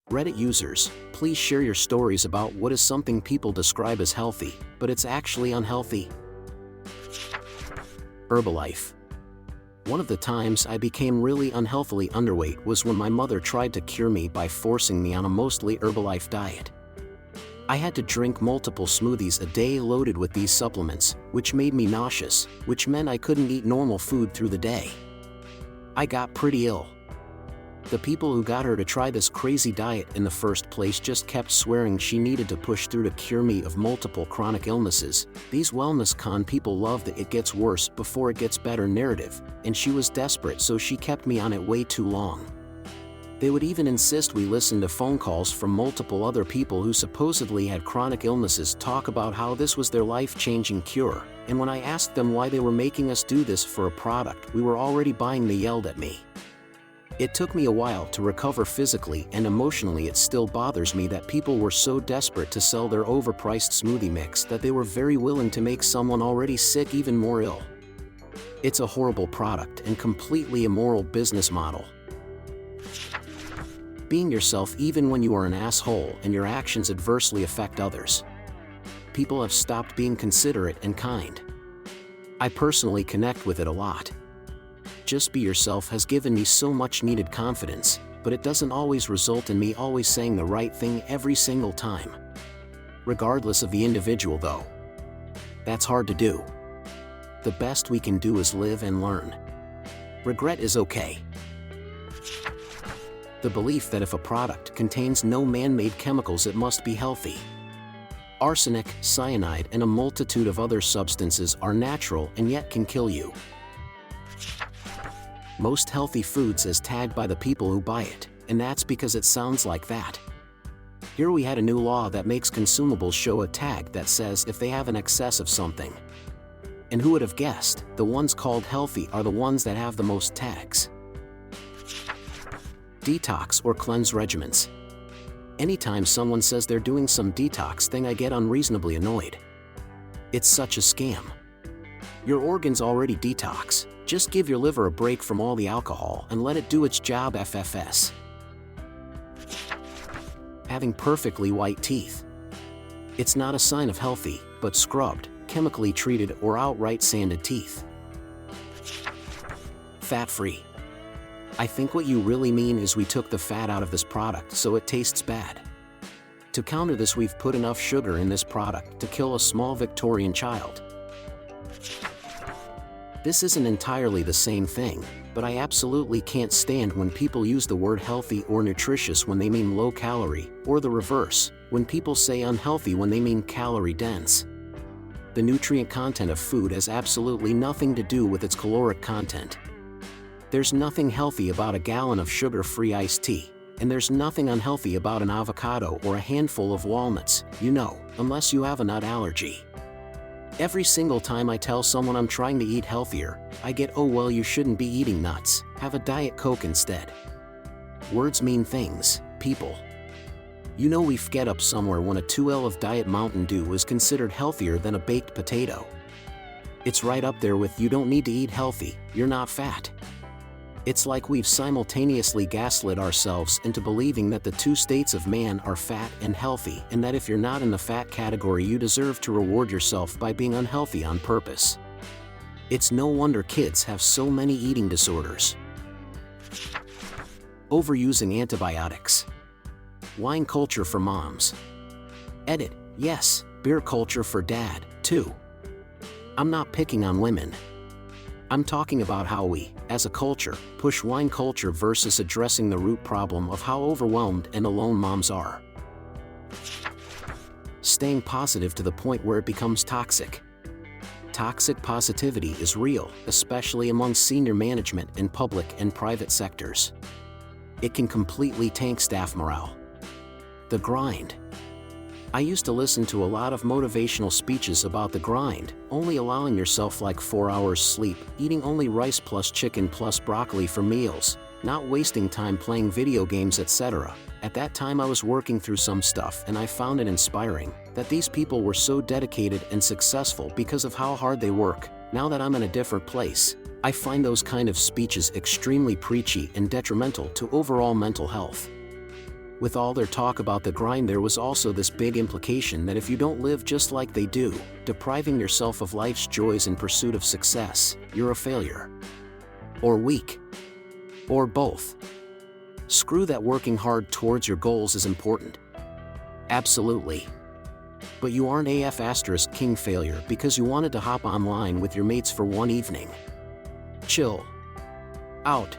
Reddit users, please share your stories about what is something people describe as healthy, but it's actually unhealthy. Herbalife. One of the times I became really unhealthily underweight was when my mother tried to cure me by forcing me on a mostly Herbalife diet. I had to drink multiple smoothies a day loaded with these supplements, which made me nauseous, which meant I couldn't eat normal food through the day. I got pretty ill. The people who got her to try this crazy diet in the first place just kept swearing she needed to push through to cure me of multiple chronic illnesses. These wellness con people love the "it gets worse before it gets better" narrative, and she was desperate, so she kept me on it way too long. They would even insist we listen to phone calls from multiple other people who supposedly had chronic illnesses talk about how this was their life-changing cure, and when I asked them why they were making us do this for a product we were already buying, they yelled at me. It took me a while to recover physically and emotionally. It still bothers me that people were so desperate to sell their overpriced smoothie mix that they were very willing to make someone already sick even more ill. It's a horrible product and completely immoral business model. Being yourself even when you are an asshole and your actions adversely affect others. People have stopped being considerate and kind. I personally connect with it a lot. Just be yourself has given me so much needed confidence, but it doesn't always result in me always saying the right thing every single time. Regardless of the individual though. That's hard to do. The best we can do is live and learn. Regret is okay. The belief that if a product contains no man-made chemicals it must be healthy. Arsenic, cyanide, and a multitude of other substances are natural and yet can kill you. Most healthy foods as tagged by the people who buy it, and that's because it sounds like that. Here we had a new law that makes consumables show a tag that says if they have an excess of something. And who would have guessed, the ones called healthy are the ones that have the most tags. Detox or cleanse regimens. Anytime someone says they're doing some detox thing, I get unreasonably annoyed. It's such a scam. Your organs already detox. Just give your liver a break from all the alcohol and let it do its job. FFS. Having perfectly white teeth. It's not a sign of healthy, but scrubbed, chemically treated, or outright sanded teeth. Fat-free. I think what you really mean is we took the fat out of this product so it tastes bad. To counter this, we've put enough sugar in this product to kill a small Victorian child. This isn't entirely the same thing, but I absolutely can't stand when people use the word healthy or nutritious when they mean low calorie, or the reverse, when people say unhealthy when they mean calorie dense. The nutrient content of food has absolutely nothing to do with its caloric content. There's nothing healthy about a gallon of sugar-free iced tea, and there's nothing unhealthy about an avocado or a handful of walnuts, unless you have a nut allergy. Every single time I tell someone I'm trying to eat healthier, I get, "Oh well, you shouldn't be eating nuts, have a Diet Coke instead." Words mean things, people. We get up somewhere when a 2L of Diet Mountain Dew is considered healthier than a baked potato. It's right up there with "you don't need to eat healthy, you're not fat." It's like we've simultaneously gaslit ourselves into believing that the two states of man are fat and healthy, and that if you're not in the fat category you deserve to reward yourself by being unhealthy on purpose. It's no wonder kids have so many eating disorders. Overusing antibiotics. Wine culture for moms. Edit, yes, beer culture for dad, too. I'm not picking on women. I'm talking about how we, as a culture, push wine culture versus addressing the root problem of how overwhelmed and alone moms are. Staying positive to the point where it becomes toxic. Toxic positivity is real, especially among senior management in public and private sectors. It can completely tank staff morale. The grind. I used to listen to a lot of motivational speeches about the grind, only allowing yourself like 4 hours sleep, eating only rice plus chicken plus broccoli for meals, not wasting time playing video games, etc. At that time I was working through some stuff and I found it inspiring that these people were so dedicated and successful because of how hard they work. Now that I'm in a different place, I find those kind of speeches extremely preachy and detrimental to overall mental health. With all their talk about the grind, there was also this big implication that if you don't live just like they do, depriving yourself of life's joys in pursuit of success, you're a failure. Or weak. Or both. Screw that. Working hard towards your goals is important. Absolutely. But you aren't king failure because you wanted to hop online with your mates for one evening. Chill out.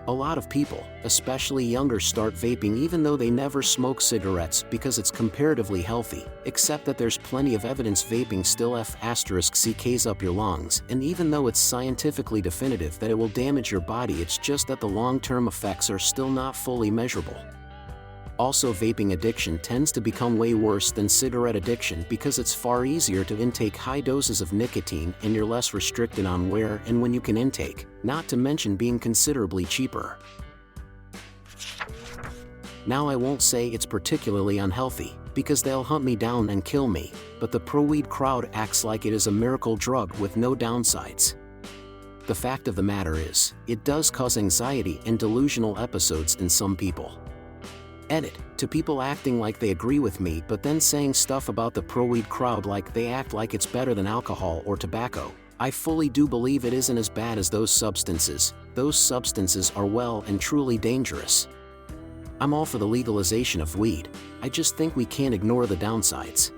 A lot of people, especially younger, start vaping even though they never smoke cigarettes because it's comparatively healthy, except that there's plenty of evidence vaping still CKs up your lungs, and even though it's scientifically definitive that it will damage your body, it's just that the long-term effects are still not fully measurable. Also, vaping addiction tends to become way worse than cigarette addiction because it's far easier to intake high doses of nicotine and you're less restricted on where and when you can intake, not to mention being considerably cheaper. Now, I won't say it's particularly unhealthy, because they'll hunt me down and kill me, but the pro-weed crowd acts like it is a miracle drug with no downsides. The fact of the matter is, it does cause anxiety and delusional episodes in some people. Edit, to people acting like they agree with me but then saying stuff about the pro-weed crowd like they act like it's better than alcohol or tobacco. I fully do believe it isn't as bad as those substances. Those substances are well and truly dangerous. I'm all for the legalization of weed. I just think we can't ignore the downsides.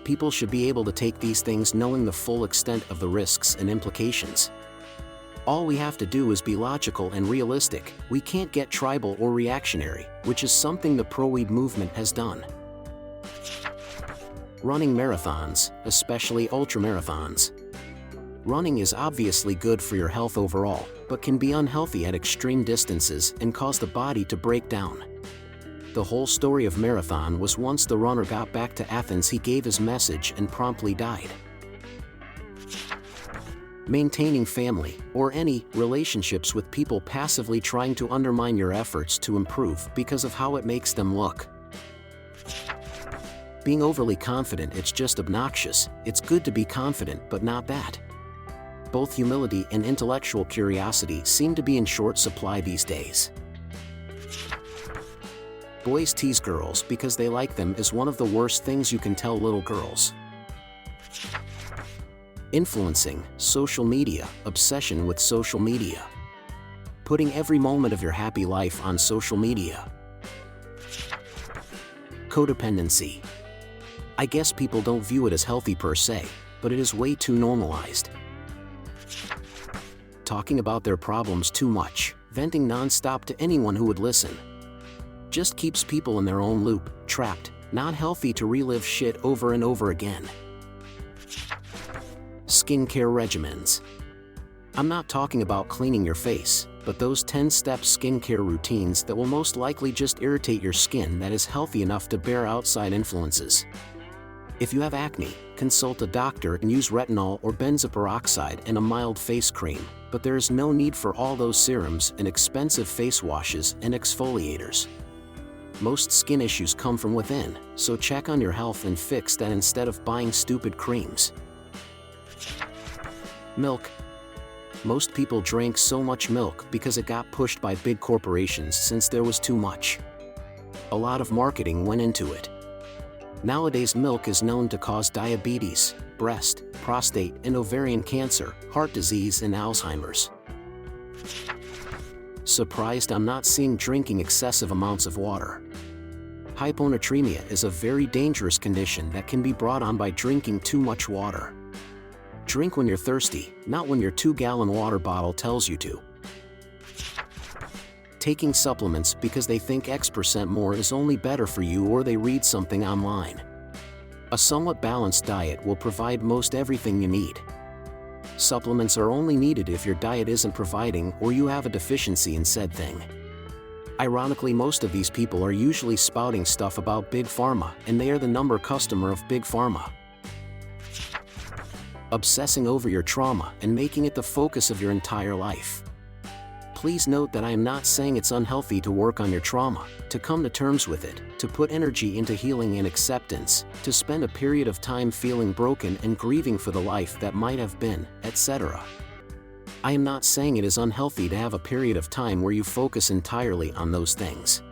People should be able to take these things knowing the full extent of the risks and implications. All we have to do is be logical and realistic. We can't get tribal or reactionary, which is something the pro-weed movement has done. Running marathons, especially ultramarathons. Running is obviously good for your health overall, but can be unhealthy at extreme distances and cause the body to break down. The whole story of marathon was once the runner got back to Athens, he gave his message and promptly died. Maintaining family, or any, relationships with people passively trying to undermine your efforts to improve because of how it makes them look. Being overly confident, it's just obnoxious. It's good to be confident, but not that. Both humility and intellectual curiosity seem to be in short supply these days. Boys tease girls because they like them is one of the worst things you can tell little girls. Influencing, social media, obsession with social media. Putting every moment of your happy life on social media. Codependency. I guess people don't view it as healthy per se, but it is way too normalized. Talking about their problems too much, venting non-stop to anyone who would listen. Just keeps people in their own loop, trapped, not healthy to relive shit over and over again. Skincare regimens. I'm not talking about cleaning your face, but those 10-step skincare routines that will most likely just irritate your skin that is healthy enough to bear outside influences. If you have acne, consult a doctor and use retinol or benzoyl peroxide and a mild face cream, but there is no need for all those serums and expensive face washes and exfoliators. Most skin issues come from within, so check on your health and fix that instead of buying stupid creams. Milk. Most people drank so much milk because it got pushed by big corporations since there was too much. A lot of marketing went into it. Nowadays, milk is known to cause diabetes, breast, prostate and ovarian cancer, heart disease and Alzheimer's. Surprised I'm not seeing drinking excessive amounts of water. Hyponatremia is a very dangerous condition that can be brought on by drinking too much water. Drink when you're thirsty, not when your 2-gallon water bottle tells you to. Taking supplements because they think X% more is only better for you or they read something online. A somewhat balanced diet will provide most everything you need. Supplements are only needed if your diet isn't providing or you have a deficiency in said thing. Ironically, most of these people are usually spouting stuff about Big Pharma, and they are the number customer of Big Pharma. Obsessing over your trauma and making it the focus of your entire life. Please note that I am not saying it's unhealthy to work on your trauma, to come to terms with it, to put energy into healing and acceptance, to spend a period of time feeling broken and grieving for the life that might have been, etc. I am not saying it is unhealthy to have a period of time where you focus entirely on those things.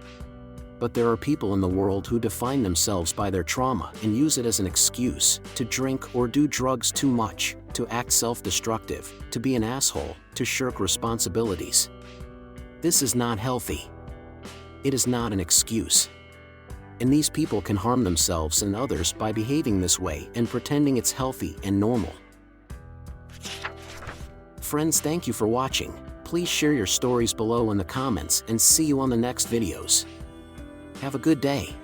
But there are people in the world who define themselves by their trauma and use it as an excuse to drink or do drugs too much, to act self-destructive, to be an asshole, to shirk responsibilities. This is not healthy. It is not an excuse. And these people can harm themselves and others by behaving this way and pretending it's healthy and normal. Friends, thank you for watching. Please share your stories below in the comments and see you on the next videos. Have a good day.